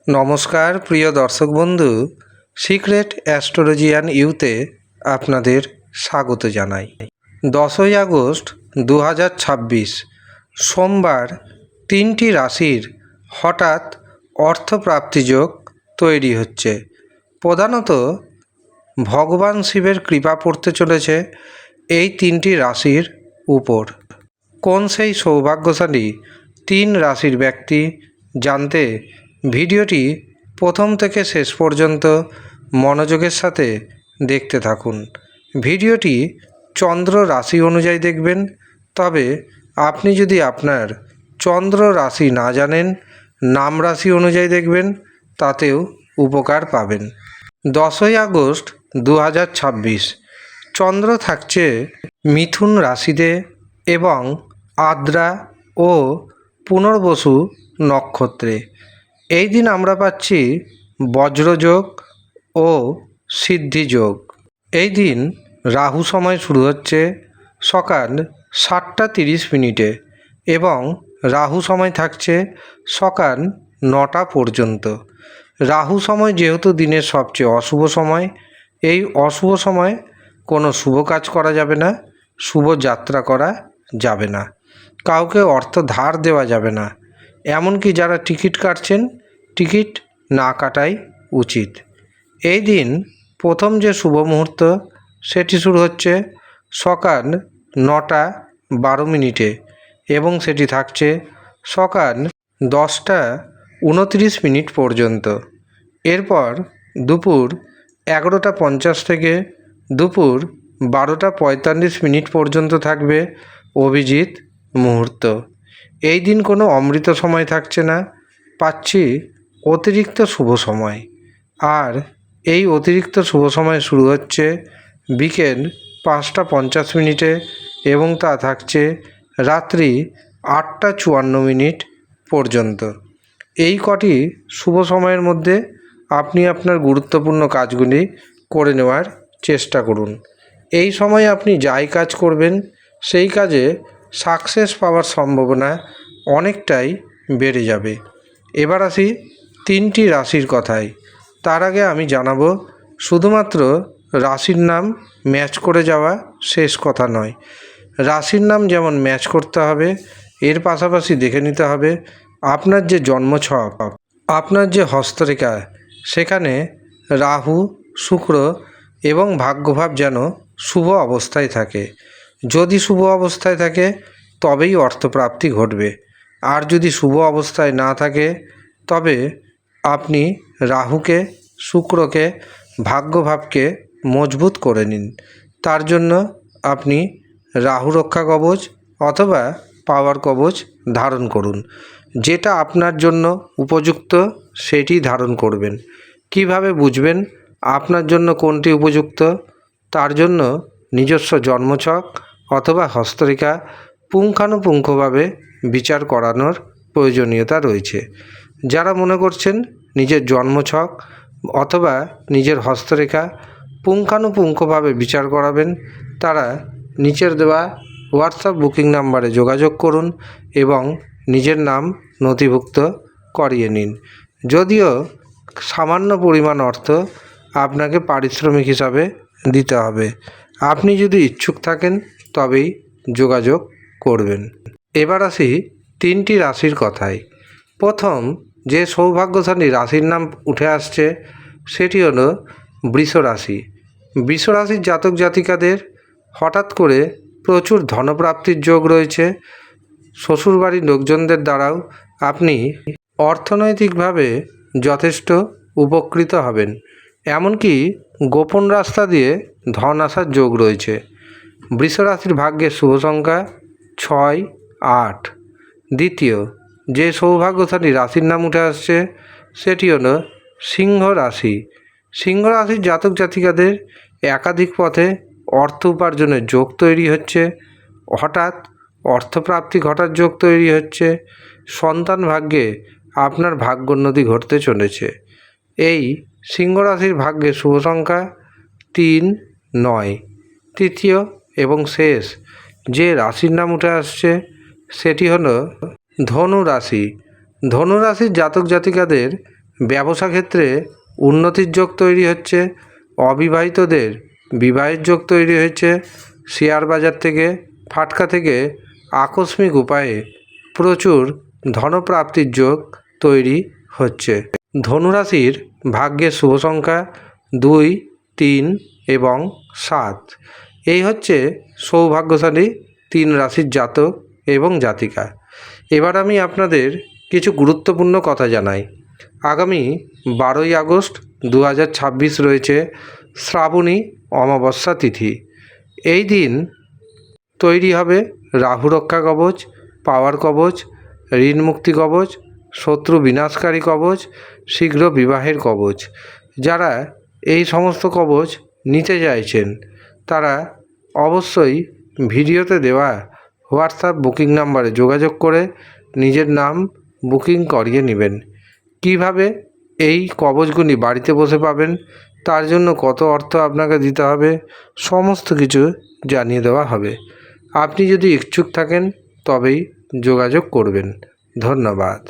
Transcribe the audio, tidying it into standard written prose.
নমস্কার প্রিয় দর্শক বন্ধু, সিক্রেট অ্যাস্ট্রোলজিয়ান ইউতে আপনাদের স্বাগত জানাই। 10ই আগস্ট 2026 সোমবার 3টি রাশির হঠাৎ অর্থপ্রাপ্তিযোগ তৈরি হচ্ছে। প্রধানত ভগবান শিবের কৃপা পড়তে চলেছে এই 3টি রাশির উপর। কোন সেই সৌভাগ্যশালী 3 রাশির ব্যক্তি জানতে ভিডিওটি প্রথম থেকে শেষ পর্যন্ত মনোযোগের সাথে দেখতে থাকুন। ভিডিওটি চন্দ্র রাশি অনুযায়ী দেখবেন, তবে আপনি যদি আপনার চন্দ্র রাশি না জানেন নাম রাশি অনুযায়ী দেখবেন, তাতেও উপকার পাবেন। 10ই আগস্ট 2026 চন্দ্র থাকছে মিথুন রাশিতে এবং আদ্রা ও পুনর্বসু নক্ষত্রে। এই দিন আমরা পাচ্ছি বজ্রযোগ ও সিদ্ধিযোগ। এই দিন রাহু সময় শুরু হচ্ছে সকাল 7টা 30 মিনিটে এবং রাহু সময় থাকছে সকাল 9টা পর্যন্ত। রাহু সময় যেহেতু দিনের সবচেয়ে অশুভ সময়, এই অশুভ সময় কোনো শুভ কাজ করা যাবে না, শুভ যাত্রা করা যাবে না, কাউকে অর্থ ধার দেওয়া যাবে না, এমনকি যারা টিকিট কাটছেন টিকিট না কাটাই উচিত। এই দিন প্রথম যে শুভ মুহূর্ত সেটি শুরু হচ্ছে সকাল 9টা 12 মিনিটে এবং সেটি থাকছে সকাল 10টা 29 মিনিট পর্যন্ত। এরপর দুপুর 11টা 50 থেকে দুপুর 12টা 45 মিনিট পর্যন্ত থাকবে অভিজিৎ মুহূর্ত। এই দিন কোনো অমৃত সময় থাকছে না, পাচ্ছি অতিরিক্ত শুভ সময়। আর এই অতিরিক্ত শুভ সময় শুরু হচ্ছে বিকেল 5টা 50 মিনিটে এবং তা থাকছে রাত্রি 8টা 54 মিনিট পর্যন্ত। এই কটি শুভ সময়ের মধ্যে আপনি আপনার গুরুত্বপূর্ণ কাজগুলি করে নেওয়ার চেষ্টা করুন। এই সময় আপনি যাই কাজ করবেন সেই কাজে সাকসেস পাওয়ার সম্ভাবনা অনেকটাই বেড়ে যাবে। এবার আসি 3টি রাশির কথায়। তার আগে আমি জানাবো, শুধুমাত্র রাশির নাম ম্যাচ করে যাওয়া শেষ কথা নয়। রাশির নাম যেমন ম্যাচ করতে হবে, এর পাশাপাশি দেখে নিতে হবে আপনার যে জন্মছক, আপনার যে হস্তরেখা, সেখানে রাহু, শুক্র এবং ভাগ্যভাব যেন শুভ অবস্থায় থাকে। যদি শুভ অবস্থায় থাকে তবেই অর্থপ্রাপ্তি ঘটবে, আর যদি শুভ অবস্থায় না থাকে তবে আপনি রাহুকে, শুক্রকে, ভাগ্যভাবকে মজবুত করে নিন। তার জন্য আপনি রাহু রক্ষা কবচ অথবা পাওয়ার কবচ ধারণ করুন। যেটা আপনার জন্য উপযুক্ত সেটি ধারণ করবেন। কিভাবে বুঝবেন আপনার জন্য কোনটি উপযুক্ত? তার জন্য নিজস্ব জন্মছক অথবা হস্তরেখা পুঙ্খানুপুঙ্খভাবে বিচার করানোর প্রয়োজনীয়তা রয়েছে। যারা মনে করছেন নিজের জন্মছক অথবা নিজের হস্তরেখা পুঙ্খানুপুঙ্খভাবে বিচার করাবেন, তারা নিচের দেওয়া হোয়াটসঅ্যাপ বুকিং নাম্বারে যোগাযোগ করুন এবং নিজের নাম নথিভুক্ত করিয়ে নিন। যদিও সামান্য পরিমাণ অর্থ আপনাকে পারিশ্রমিক হিসাবে দিতে হবে। আপনি যদি ইচ্ছুক থাকেন তবেই যোগাযোগ করবেন। এবার আসি 3টি রাশির কথায়। প্রথম যে সৌভাগ্যশালী রাশির নাম উঠে আসছে সেটি হলো বৃষ রাশি। বৃষ রাশির জাতক জাতিকাদের হঠাৎ করে প্রচুর ধনপ্রাপ্তির যোগ রয়েছে। শ্বশুরবাড়ির লোকজনদের দ্বারাও আপনি অর্থনৈতিকভাবে যথেষ্ট উপকৃত হবেন, এমনকি গোপন রাস্তা দিয়ে ধন আসার যোগ রয়েছে। বৃষ রাশির ভাগ্যের শুভ সংখ্যা 6, 8। দ্বিতীয় যে সৌভাগ্যশালী রাশির নাম উঠে আসছে সেটি হলো সিংহ রাশি। সিংহ রাশির জাতক জাতিকাদের একাধিক পথে অর্থ উপার্জনের যোগ তৈরি হচ্ছে, হঠাৎ অর্থপ্রাপ্তি ঘটার যোগ তৈরি হচ্ছে, সন্তান ভাগ্যে আপনার ভাগ্যোন্নতি ঘটতে চলেছে। এই সিংহ রাশির ভাগ্যের শুভ সংখ্যা 3, 9। তৃতীয় এবং শেষ যে রাশির নাম উঠে আসছে সেটি হলো ধনু রাশি। ধনু রাশির জাতক জাতিকাদের ব্যবসা ক্ষেত্রে উন্নতির যোগ তৈরি হচ্ছে। অবিবাহিতদের বিবাহের যোগ তৈরি হয়েছে। শেয়ার বাজার থেকে ফাটকা থেকে আকস্মিক উপায়ে প্রচুর ধনপ্রাপ্তির যোগ তৈরি হচ্ছে। ধনুরাশির ভাগ্যের শুভ সংখ্যা 2, 3 এবং 7। এই হচ্ছে সৌভাগ্যশালী 3 রাশির জাতক এবং জাতিকা। এবার আমি আপনাদের কিছু গুরুত্বপূর্ণ কথা জানাই। আগামী 12ই আগস্ট 2026 রয়েছে শ্রাবণী অমাবস্যা তিথি। এই দিন তৈরি হবে রাহু রক্ষা কবচ, পাওয়ার কবচ, ঋণ মুক্তি কবচ, শত্রু বিনাশকারী কবচ, শীঘ্র বিবাহের কবচ। যারা এই সমস্ত কবচ নিতে চাইছেন তারা অবশ্যই ভিডিওতে দেওয়া হোয়াটসঅ্যাপ বুকিং নাম্বারে যোগাযোগ করে নিজের নাম বুকিং করিয়ে নেবেন। কিভাবে এই কবচগুলি বাড়িতে বসে পাবেন, তার জন্য কত অর্থ আপনাকে দিতে হবে, সমস্ত কিছু জানিয়ে দেওয়া হবে। আপনি যদি ইচ্ছুক থাকেন তবেই যোগাযোগ করবেন। ধন্যবাদ।